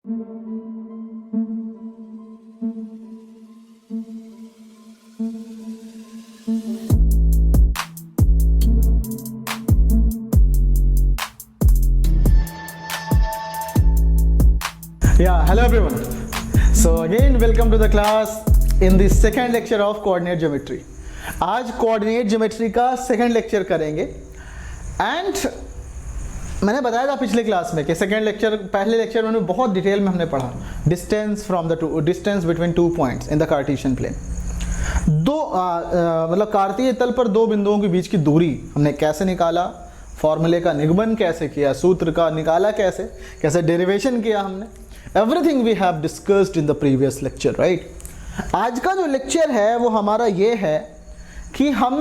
Yeah, hello everyone. So again, welcome to the class in the second lecture of coordinate geometry. आज coordinate geometry का second lecture करेंगे and मैंने बताया था पिछले क्लास में कि सेकेंड लेक्चर, पहले लेक्चर में बहुत डिटेल में हमने पढ़ा distance between two points in the Cartesian plane. मतलब कार्तीय तल पर दो बिंदुओं के बीच की दूरी हमने कैसे निकाला, फॉर्मूले का निगमन कैसे किया, सूत्र का निकाला कैसे डेरिवेशन किया हमने, everything we have discussed in the previous lecture, right. आज का जो लेक्चर है वो हमारा ये है कि हम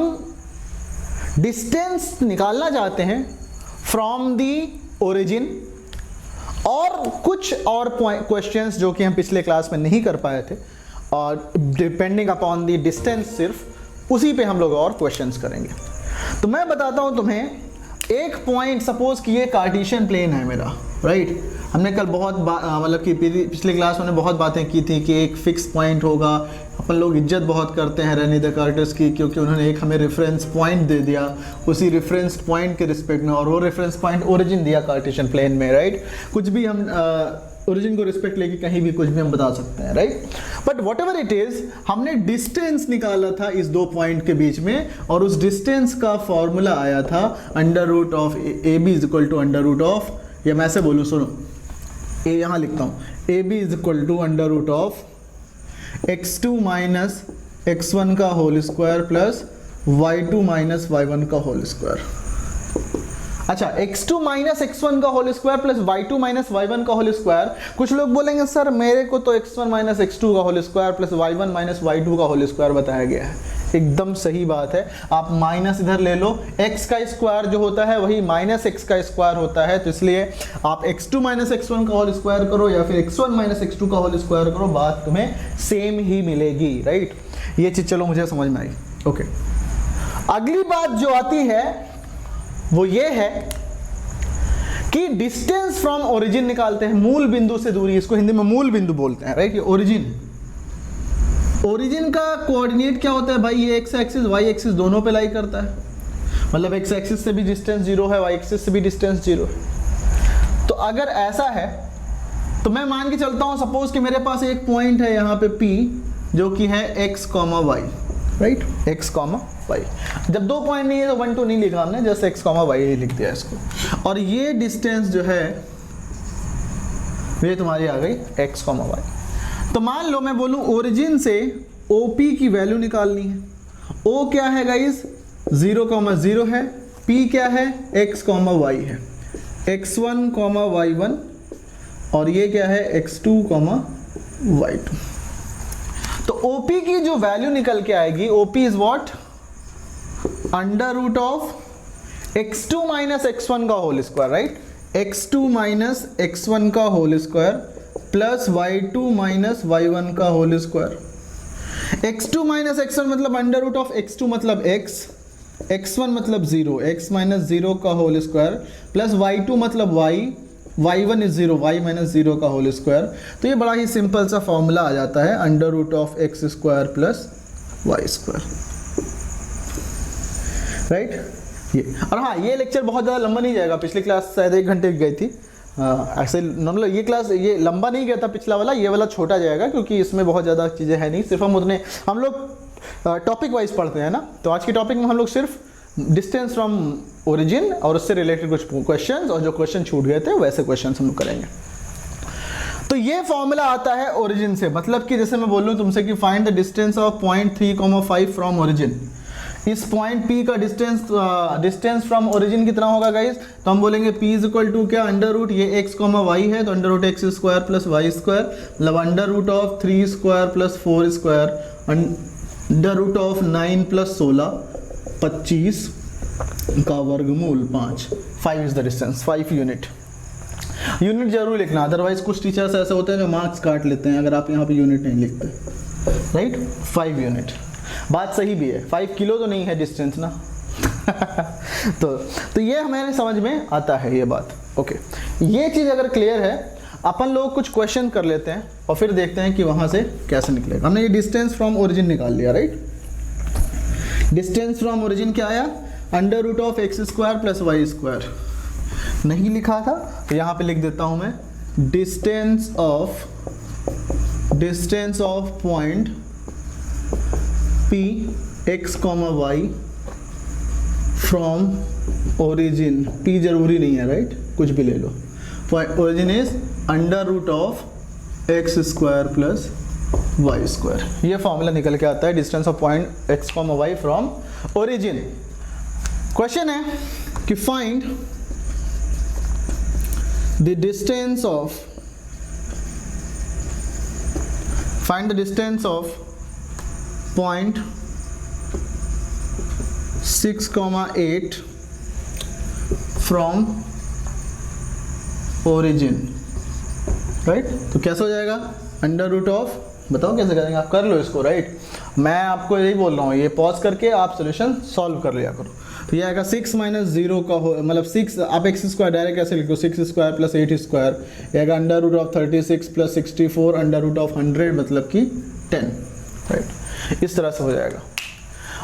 डिस्टेंस निकालना चाहते हैं फ्रॉम दी ओरिजिन और कुछ और क्वेश्चंस जो कि हम पिछले क्लास में नहीं कर पाए थे, और डिपेंडिंग अपॉन दी डिस्टेंस सिर्फ उसी पे हम लोग और क्वेश्चंस करेंगे। तो मैं बताता हूं तुम्हें एक पॉइंट, सपोज कि ये कार्टेशियन प्लेन है मेरा, राइट। हमने कल बहुत मतलब कि पिछले क्लास में बहुत बातें की थी कि एक फिक्स पॉइंट होगा। अपन लोग इज्जत बहुत करते हैं रेनी डेकार्टेस की, क्योंकि उन्होंने एक हमें रेफरेंस पॉइंट दे दिया उसी रेफरेंस पॉइंट के रिस्पेक्ट में, और वो रेफरेंस पॉइंट ओरिजिन दिया कार्टेशियन प्लेन में, राइट। कुछ भी हम ओरिजिन को रिस्पेक्ट लेके कहीं भी कुछ भी हम बता सकते हैं, right. But what ever it is, हमने डिस्टेंस निकाला था इस दो पॉइंट के बीच में, और उस डिस्टेंस का फॉर्मूला आया था under root of A B is equal to under root of, या मैं ऐसे बोलूँ, सुनो, ए यहाँ लिखता हूँ, A B is equal to under root of x2 minus x1 का whole square plus y2 minus y1 का होल स्क्वायर। अच्छा, x2 माइनस x1 का whole square plus y2 minus y1 का होल स्क्वायर। कुछ लोग बोलेंगे सर मेरे को तो x1 माइनस x2 का whole square plus y1 minus y2 का होल स्क्वायर बताया गया है। एकदम सही बात है, आप माइनस इधर ले लो, x का स्क्वायर जो होता है वही माइनस x का स्क्वायर होता है, तो इसलिए आप x2 माइनस x1 का होल स्क्वायर करो या फिर x1 माइनस x2 का होल स्क्वायर करो, बात तुम्हें सेम ही मिलेगी, राइट। ये चीज चलो मुझे समझ में आई, ओके। अगली बात जो आती है वो ये है कि डिस्टेंस फ्रॉम ओरिजिन निकालते हैं, मूल बिंदु से दूरी, इसको हिंदी में मूल बिंदु बोलते हैं, राइट। ये ओरिजिन, ओरिजिन का कोऑर्डिनेट क्या होता है भाई, ये एक्स एक्सिस वाई एक्सिस दोनों पे लाई करता है, मतलब एक्स एक्सिस से भी डिस्टेंस जीरो है, वाई एक्सिस से भी डिस्टेंस जीरो है। तो अगर ऐसा है तो मैं मान के चलता हूं, सपोज कि मेरे पास एक पॉइंट है यहाँ पे P जो कि है x, y, right, x, y। जब दो पॉइंट नहीं है तो 1 2 नहीं लिखा हमने, जस्ट x, y ही लिख दिया इसको, और ये डिस्टेंस जो है ये तुम्हारी आ गई x, y। तो मान लो मैं बोलूं ओरिजिन से OP की वैल्यू निकालनी है। O क्या है गाइस, 0,0 है, P क्या है, x, y है, x1, y1, और ये क्या है x2, y2। तो OP की जो वैल्यू निकल के आएगी, OP is what, under root of x2 minus x1 का whole square, right, x2 minus x1 का whole square plus y2 minus y1 का whole square. x2 minus x1 मतलब अंडर रूट ऑफ x2 मतलब x, x1 मतलब 0, x minus 0 का whole square plus y2 मतलब y, y1 is 0, y minus 0 का whole square. तो ये बड़ा ही सिंपल सा फॉर्मूला आ जाता है, under root of X square plus Y square, right. ये, और हाँ, ये लेक्चर बहुत ज़्यादा लंबा नहीं जाएगा, पिछली क्लास शायद 1 घंटे की गई थी, ऐसे मतलब ये क्लास ये लंबा नहीं गया था पिछला वाला, ये वाला छोटा जाएगा क्योंकि इसमें बहुत ज़्यादा चीज़ें हैं नहीं, सिर्फ हम लोग टॉपिक वाइज पढ़ते हैं ना। तो आज की टॉपिक में हम लोग सिर्फ डिस्टेंस फ्रॉम ओरिजिन और उससे रिलेटेड कुछ क्वेश्चंस, और जो क्वेश्चन छूट गए थे वैसे क्वेश्चंस हम लोग करेंगे। तो ये फॉर्मूला आता है ओरिजिन से, मतलब कि जैसे मैं बोलूँ तुमसे कि find the distance of point 3,5 from origin. इस पॉइंट P का डिस्टेंस फ्रॉम ओरिजिन कितना होगा गाइस, तो हम बोलेंगे P इज इक्वल टू क्या, अंडर रूट, ये x, y है तो under root x square plus Y square, मतलब under root of 3 square plus 4 square, under root of 9 plus 16, 25 का वर्गमूल 5 इज द डिस्टेंस, 5 यूनिट जरूर लिखना, अदरवाइज कुछ टीचर्स ऐसे होते हैं जो मार्क्स काट लेते हैं अगर आप यहाँ पे यूनिट नहीं लिखते, राइट। 5 यूनिट, बात सही भी है, 5 किलो तो नहीं है डिस्टेंस ना। तो ये हमारे समझ में आता है ये बात, ओके। ये चीज़ अगर क्लियर है, अपन लोग कुछ क्वेश्चन कर लेते हैं और फिर देखते हैं कि वहाँ से कैसे निकलेगा। हमने ये डिस्टेंस फ्रॉम ओरिजिन निकाल लिया, राइट। डिस्टेंस फ्रॉम ओरिजिन क्या आया, √(x² + y²। नहीं लिखा था तो यहाँ पे लिख देता हूँ मैं, distance of point P x, y from origin. P जरूरी नहीं है, राइट, कुछ भी ले लो। Origin is √(x² + y²। ये फॉर्मूला निकल के आता है distance of point x, y from origin. Question है कि find the distance of point 6,8 from origin, right. तो कैसे हो जाएगा, √, बताओ कैसे करेंगे, आप कर लो इसको, राइट। मैं आपको यही बोल रहा हूँ, ये पॉज करके आप सोल्यूशन सॉल्व कर लिया करो। तो ये आएगा 6 - 0 का हो, मतलब 6, आप x² डायरेक्ट कैसे लिखो, 6² + 8², ये आएगा √36 + 64 √100 मतलब कि 10, राइट। इस तरह से हो जाएगा।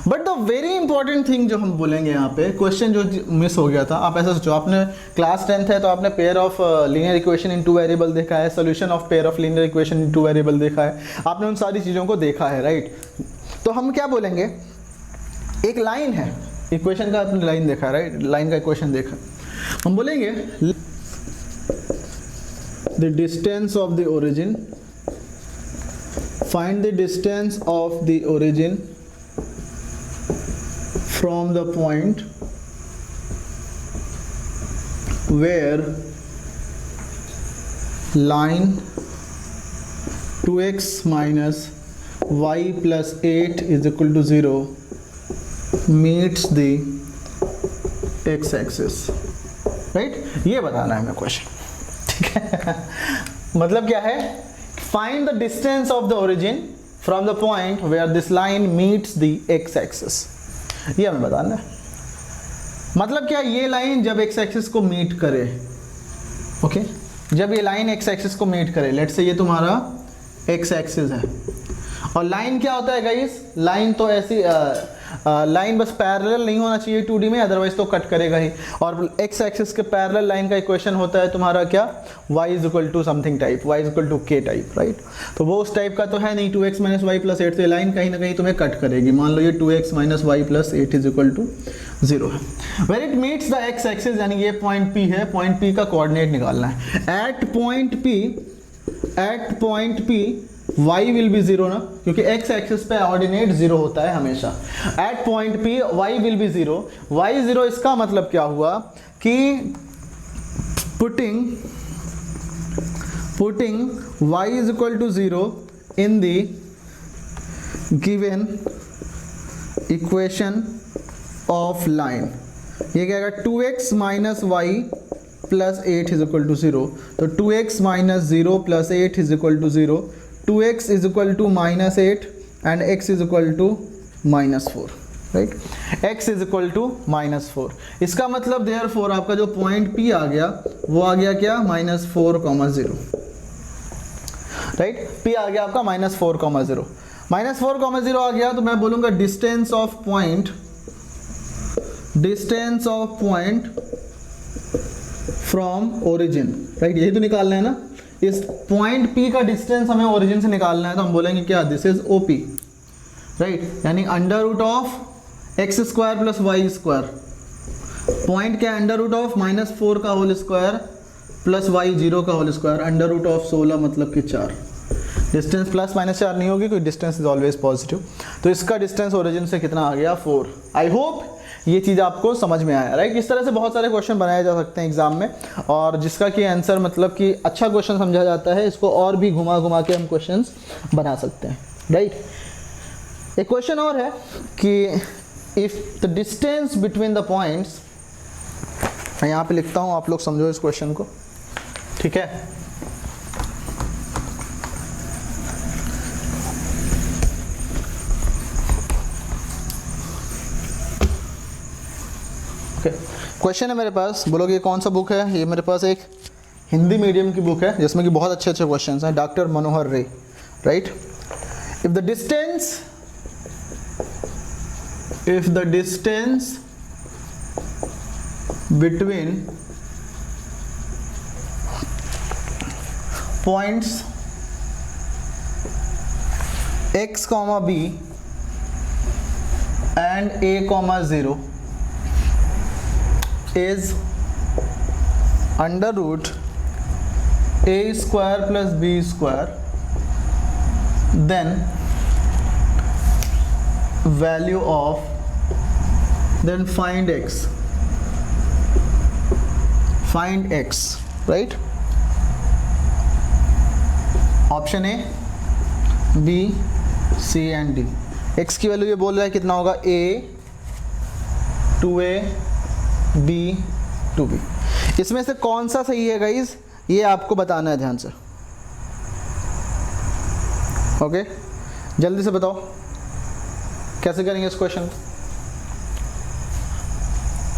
But the very important thing जो हम बोलेंगे यहाँ पे, क्वेश्चन जो मिस हो गया था, आप ऐसा सोचो, आपने क्लास 10th है तो आपने pair of linear equation in 2 variable देखा है, solution of pair of linear equation in 2 variable देखा है, आपने उन सारी चीज़ों को देखा है, राइट। तो हम क्या बोलेंगे, एक लाइन है, इक्वेशन का आपने लाइन देखा है, राइट, लाइन का इक्वेशन देखा, हम बोलेंगे the distance of the origin, find the distance of the origin from the point where line 2x - y + 8 = 0 meets the x-axis, right. ये बताना है हमें क्वेश्चन, ठीक है। मतलब क्या है, find the distance of the origin from the point where this line meets the x-axis, ये हमें बताना है। मतलब क्या, ये लाइन जब x एक्सिस को मीट करे, ओके, जब ये लाइन x एक्सिस को मीट करे, लेट्स से ये तुम्हारा x एक्सिस है, और लाइन क्या होता है गाइस, लाइन तो ऐसी लाइन बस पैरेलल नहीं होना चाहिए 2D में, अदरवाइज तो कट करेगा ही। और x एक्सिस के पैरेलल लाइन का इक्वेशन होता है तुम्हारा क्या, y = something type, y = k type, right. तो वो उस टाइप का तो है नहीं, 2x - y + 8, तो ये लाइन कहीं ना कहीं तुम्हें कट करेगी। मान लो ये 2x - y + 8 = 0 है। Where it meets the x axis, यानी ये पॉइंट P है, पॉइंट P का कोऑर्डिनेट निकालना है। At point P y will be 0 ना, क्योंकि x एक्सिस पे ऑर्डिनेट 0 होता है हमेशा। At point P y will be 0, y 0, इसका मतलब क्या हुआ कि putting y = 0 in the given equation of line, ये क्या आएगा, 2x - y + 8 = 0। तो 2x - 0 + 8 = 0, 2x = -8 and x = -4, right. x = -4, इसका मतलब देयरफॉर आपका जो पॉइंट P आ गया वो आ गया क्या, -4,0, राइट। P आ गया आपका -4,0, -4,0 आ गया, तो मैं बोलूँगा distance of point from origin, right. यही तो निकालना है ना, इस पॉइंट P का डिस्टेंस हमें ओरिजिन से निकालना है, तो हम बोलेंगे क्या, दिस इज OP, राइट, यानी √(x² + y²। पॉइंट क्या, √(-4 का होल स्क्वायर + y 0 का होल स्क्वायर, √16 मतलब कि 4। डिस्टेंस +-4 नहीं होगी, क्योंकि डिस्टेंस इज ऑलवेज पॉजिटिव। तो इसका डिस्टेंस ओरिजिन से कितना आ गया, 4। आई होप ये चीज़ आपको समझ में आया, राइट। इस तरह से बहुत सारे क्वेश्चन बनाए जा सकते हैं एग्जाम में, और जिसका कि आंसर मतलब कि अच्छा क्वेश्चन समझा जाता है, इसको और भी घुमा के हम क्वेश्चंस बना सकते हैं, राइट। एक क्वेश्चन और है कि if the distance between the points, मैं यहाँ पे लिखता हूँ, आप लोग समझो इस क्वेश्चन को, ठीक है। क्वेश्चन है मेरे पास, बोलोगे ये कौन सा बुक है, ये मेरे पास एक हिंदी मीडियम की बुक है जिसमें कि बहुत अच्छे अच्छे क्वेश्चंस हैं, डॉक्टर मनोहर रे, right. If the distance between points x, b and a, 0 is under root a square plus b square, then value of, then find x, right? Option A, B, C and D. x की value ये बोल रहा है कितना होगा, a 2a b 2b। इसमें से कौन सा सही है गाइज, ये आपको बताना है ध्यान से। ओके, जल्दी से बताओ कैसे करेंगे इस क्वेश्चन,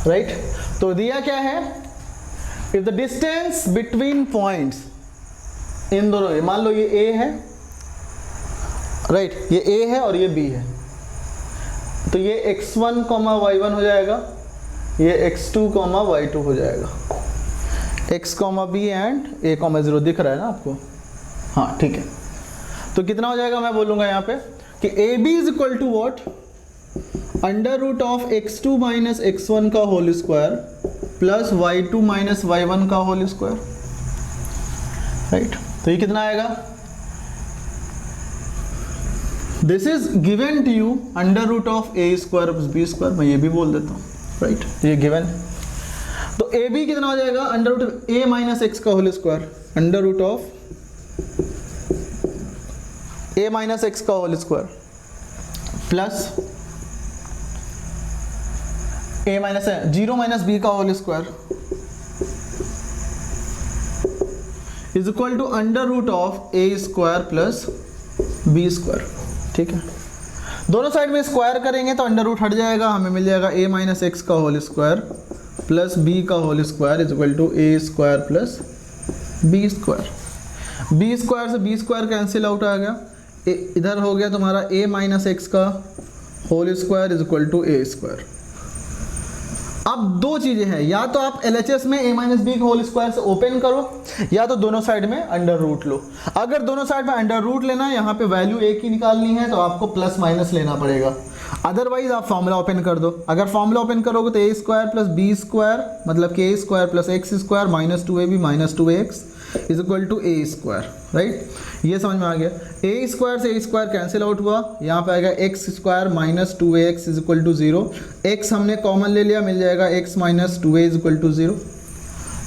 राइट। तो दिया क्या है, if the distance between points, इन दोनों, मान लो ये a है, राइट, ये a है और ये b है, तो ये x1, y1 हो जाएगा, ये x2, y2 हो जाएगा। x, b एंड a, 0 दिख रहा है ना आपको, हाँ ठीक है। तो कितना हो जाएगा, मैं बोलूँगा यहाँ पे कि ab is equal to what, under root of x2 minus x1 का whole square plus y2 minus y1 का होल स्क्वायर, राइट। तो ये कितना आएगा, this is given to you under root of a square plus b square, मैं ये भी बोल देता हूँ, राइट, ये गिवन। तो ए बी कितना हो जाएगा, under root a minus x का whole square, under root of a minus x का whole square plus a minus 0 minus b का whole square is equal to under root of a square plus b square, ठीक है। दोनों side में square करेंगे तो under root हट जाएगा, हमें मिल जाएगा a माइनस एक्स का होल स्क्वायर प्लस b का whole square is equal to a square plus b square. b square से b स्क्वायर कैंसिल आउट आ गया, इधर हो गया तुम्हारा a माइनस एक्स का whole square is equal to a square. अब दो चीजें हैं, या तो आप LHS में a माइनस बी का होल स्क्वायर से ओपन करो, या तो दोनों साइड में अंडर रूट लो। अगर दोनों साइड में अंडर रूट लेना है, यहाँ पे वैल्यू a की निकालनी है, तो आपको प्लस माइनस लेना पड़ेगा, अदरवाइज आप फॉर्मूला ओपन कर दो। अगर फॉर्मूला ओपन करोगे तो a square plus b square मतलब k square plus x square minus 2ab minus 2ax is equal to a square, right. ये समझ में आ गया, a स्क्वायर से a स्क्वायर कैंसिल आउट हुआ, यहाँ पे आएगा x square minus 2ax is equal to 0, x हमने कॉमन ले लिया, मिल जाएगा x minus 2a is equal to 0,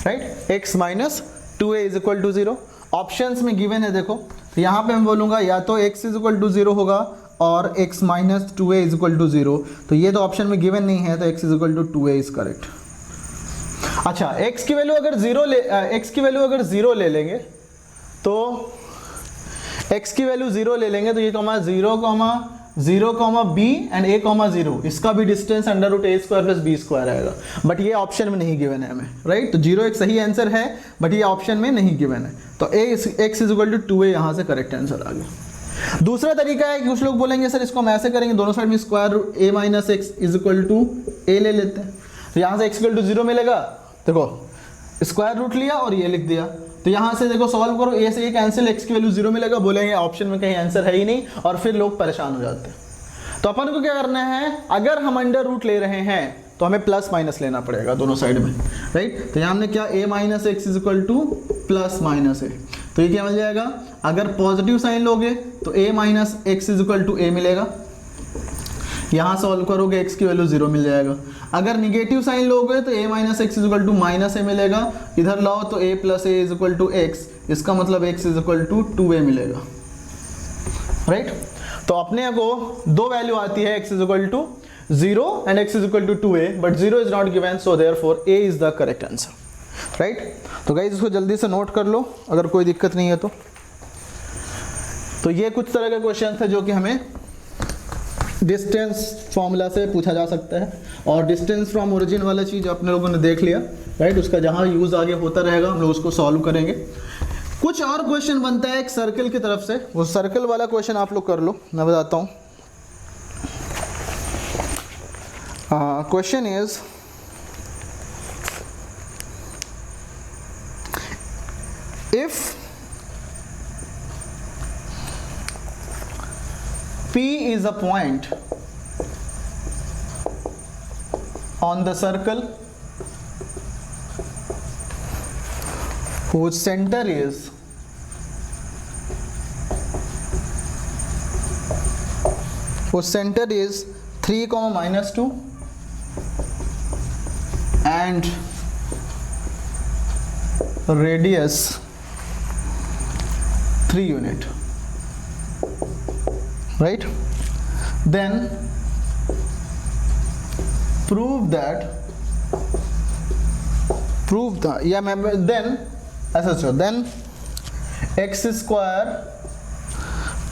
right, x minus 2a is equal to 0। Options में गिवन है देखो, तो यहाँ पे मैं बोलूँगा या तो x इज इक्वल टू 0 होगा और x minus 2a is equal to 0, तो ये तो ऑप्शन में गिवन नहीं है, तो x is equal to 2a is correct. अच्छा, x की वैल्यू अगर 0 ले लेंगे तो x की वैल्यू 0 ले लेंगे तो ये 0, b एंड a, 0, इसका भी distance under root a square plus b square आएगा, बट ये ऑप्शन में नहीं गिवन है हमें, राइट। तो 0 एक सही आंसर है, बट ये ऑप्शन में नहीं गिवन है, तो x is equal to 2a यहाँ से करेक्ट आंसर आ गया। दूसरा तरीका है कि कुछ लोग बोलेंगे सर इसको हम ऐसे करेंगे, दोनों साइड में square root a minus X is equal to a ले लेते हैं, तो यहाँ से x इक्वल टू 0 मिलेगा, देखो स्क्वायर रूट लिया और ये लिख दिया, तो यहाँ से देखो सॉल्व करो, a से ये कैंसिल, x की वैल्यू 0 मिलेगा, बोलेंगे ऑप्शन में कहीं आंसर है ही नहीं, और फिर लोग परेशान हो जाते हैं। तो अपन को क्या करना है, अगर हम अंडर रूट ले रहे हैं तो हमें प्लस माइनस लेना पड़ेगा दोनों साइड में, राइट। तो यहाँ हमने क्या, a minus X is equal two plus minus a, तो ये क्या मिल जाएगा, अगर पॉजिटिव साइन लोगे तो a minus X is equal to a मिलेगा, यहाँ सॉल्व करोगे x की वैल्यू 0 मिल जाएगा। अगर निगेटिव साइन लोगे तो a minus X is equal to minus a मिलेगा, इधर लाओ तो a plus a is equal to X, इसका मतलब x is equal to 2a मिलेगा, राइट। तो अपने को दो वैल्यू आती है, x is equal to 0 and x is equal to 2a, but 0 is not given, so therefore a is the correct answer, right. तो गाइस इसको जल्दी से नोट कर लो अगर कोई दिक्कत नहीं है तो ये कुछ तरह के क्वेश्चन थे जो कि हमें डिस्टेंस फॉर्मूला से पूछा जा सकता है, और डिस्टेंस फ्रॉम ओरिजिन वाला चीज़ अपने लोगों ने देख लिया, राइट। उसका जहाँ यूज़ आगे होता रहेगा हम लोग उसको सॉल्व करेंगे। कुछ और क्वेश्चन बनता है एक सर्कल की तरफ से, वो सर्कल वाला क्वेश्चन आप लोग कर लो, मैं बताता हूँ। Question is if P is a point on the circle whose center is whose center is 3, -2 and radius 3 unit, right? Then prove that then then x square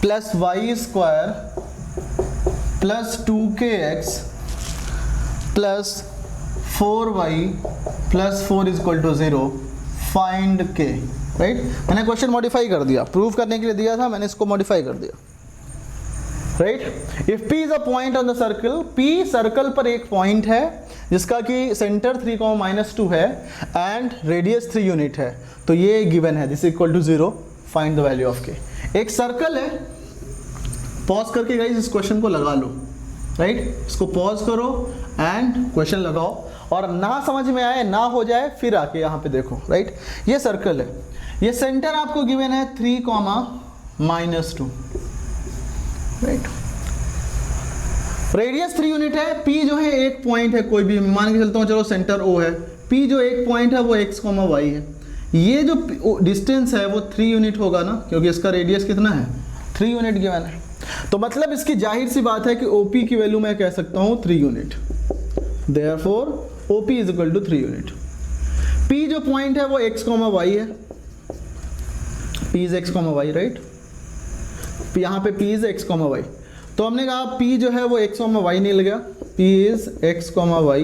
plus y square plus 2kx plus 4y plus 4 is equal to 0, find k, right. मैंने question modify कर दिया, prove करने के लिए दिया था, मैंने इसको मॉडिफाई कर दिया, right. If P is a point on the circle, P circle पर एक पॉइंट है जिसका कि सेंटर 3, -2 है एंड रेडियस 3 यूनिट है, तो ये गिवन है, this equal to 0, find the value of k. एक सर्कल है, पॉज करके गाइस इस क्वेश्चन को लगा लो, राइट। इसको पॉज करो एंड क्वेश्चन लगाओ, और ना समझ में आए ना हो जाए फिर आके यहाँ पे देखो, राइट। ये सर्कल है, ये सेंटर आपको गिवन है 3, -2, राइट। रेडियस 3 यूनिट है, P जो है एक पॉइंट है, कोई भी मान के चलता हूँ, चलो सेंटर O है, P जो एक पॉइंट है वो x, y है। ये जो डिस्टेंस है वो 3 यूनिट होगा ना, क्योंकि इसका रेडियस कितना है, 3 यूनिट गिवन है। तो मतलब इसकी जाहिर सी बात है कि OP की वैल्यू मैं कह सकता हूँ 3 unit, therefore OP is equal to 3 unit. P जो पॉइंट है वो x, y है, P is x, y, right. यहाँ पे P इज x, y, तो हमने कहा P जो है वो x, y नहीं लगा, P is x, y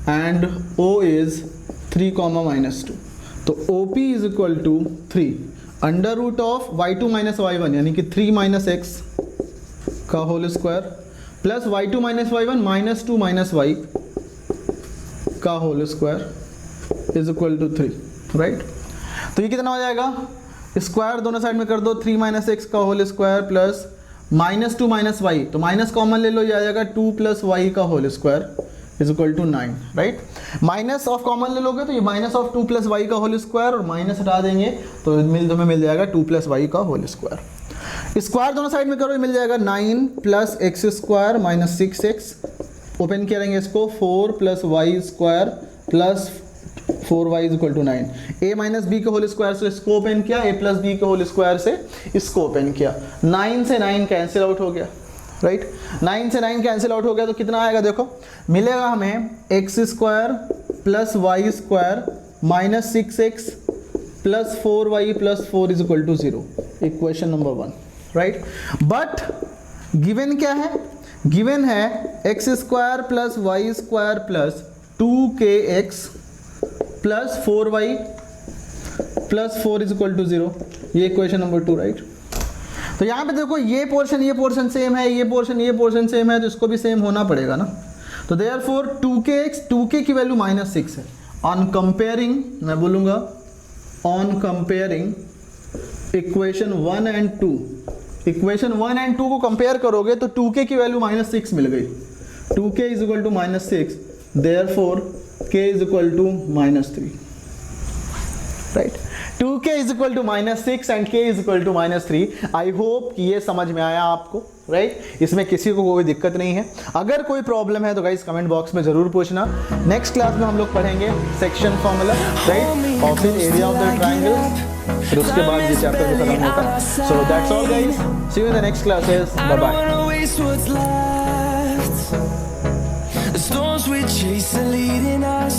and O is 3, -2, तो OP is equal to 3 under root of y2 - y1 यानी कि 3 - x का whole square plus y2 - y1 -2 - y का whole square is equal to 3, right. तो ये कितना हो जाएगा, स्क्वायर दोनों साइड में कर दो, 3 - x का होल स्क्वायर प्लस -2 - y, तो माइनस कॉमन ले लो, ये आ जाएगा 2 + y का whole square is equal to 9, right. Minus of common ले लोगे तो ये माइनस ऑफ 2 + y का होल स्क्वायर, और माइनस हटा देंगे तो तुम्हें मिल जाएगा 2 + y का होल स्क्वायर। स्क्वायर दोनों साइड में करो, ये मिल जाएगा 9 + x² - 6x, ओपन करेंगे इसको 4 + y² plus 4y is equal to 9, a - b के होल स्क्वायर से इसको ओपन किया, a + b के होल स्क्वायर से इसको ओपन किया, 9 से 9 कैंसिल आउट हो गया, राइट। 9 से 9 कैंसिल आउट हो गया तो कितना आएगा, देखो मिलेगा हमें x² + y² - 6x plus 4y + 4 is equal to 0, equation number 1, right. But given क्या है, गिवन है x² + y² plus 2kx plus 4y plus 4 is equal to 0, ये इक्वेशन नंबर 2, राइट। तो यहाँ पे देखो ये पोर्शन सेम है, ये पोर्शन सेम है, तो इसको भी सेम होना पड़ेगा ना। तो देयरफॉर 2k की वैल्यू -6 है। ऑन कंपेयरिंग, मैं बोलूँगा on comparing equation 1 and 2, equation 1 and 2 को कंपेयर करोगे तो 2k की वैल्यू -6 मिल गई, 2k is equal to -6, therefore k is equal to -3, right. 2k is equal to -6 and k is equal to -3। I hope कि ये समझ में आया आपको, राइट। इसमें किसी को कोई दिक्कत नहीं है। अगर कोई प्रॉब्लम है तो गाइस कमेंट बॉक्स में जरूर पूछना। नेक्स्ट क्लास में हम लोग पढ़ेंगे सेक्शन फॉर्मूला, राइट, और फिर एरिया ऑफ द ट्रायंगल, फिर उसके बाद ये चैप्टर भी खत्म होता है। So that's all guys, see you in the next classes, bye bye. The storms we chase are leading us.